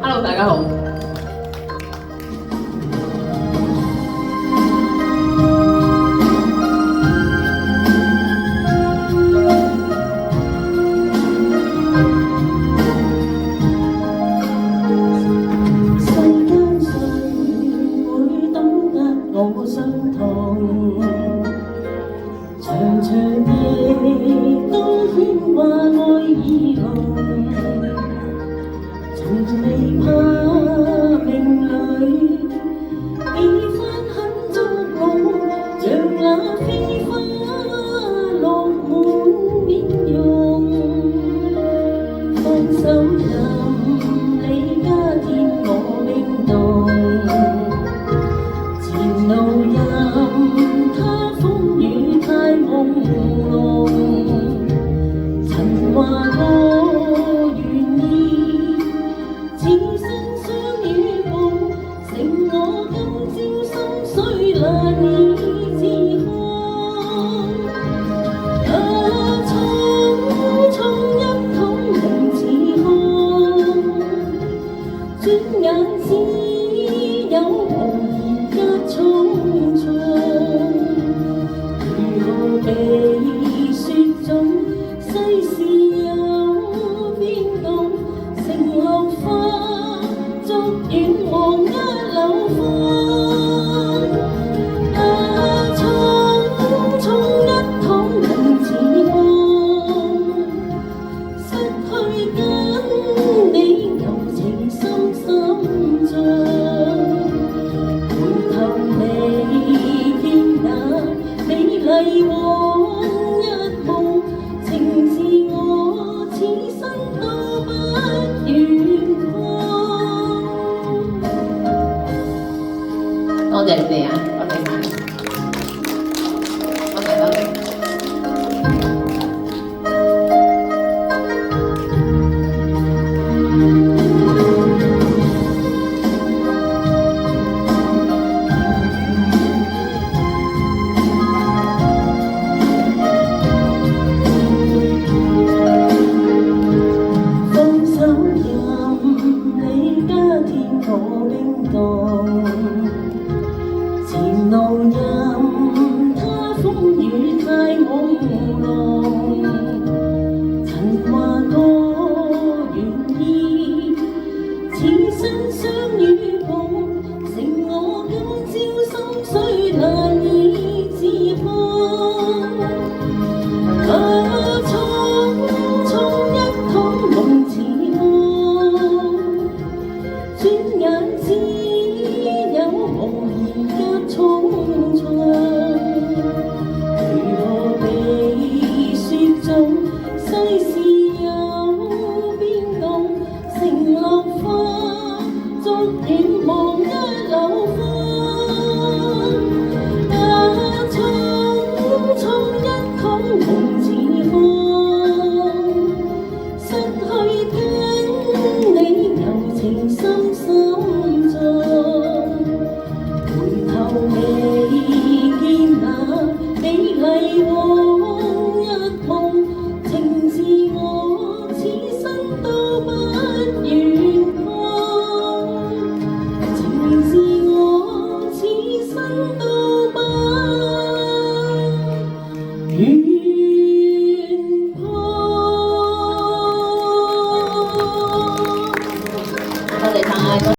Hello，大家好。世間上會懂得我相同，長長夜都牽掛愛意濃，從未怕命裏變幻很觸目，像那飛花落滿面容，放手任你加添我冰凍，前路任它風雨太朦朧，曾話過願意此生相與共，剩我今朝心碎難以自控。匆匆一桶明似空，轉眼只有無言一重重，如何被雪中世事有變動，成落花逐遠望一縷風。匆匆一桶明似空，失去跟你柔情深深中，回頭未見那美麗往日夢，情自我此生都不願空。多謝你哋啊，多謝晒，多謝多謝。放手任你加添我冰凍，前路任它風雨太朦朧，曾話過願意此生相與共，剩我今朝心碎難以自控。匆匆一桶夢似空，轉眼只有無言一重重，如何被雪中世事有變動，成落花逐遠望一縷風。匆匆一桶夢似空，失去跟你柔情深深中，回頭未見那美麗往日夢，情自我此生都不願空，情自我此生都不願空。多謝晒。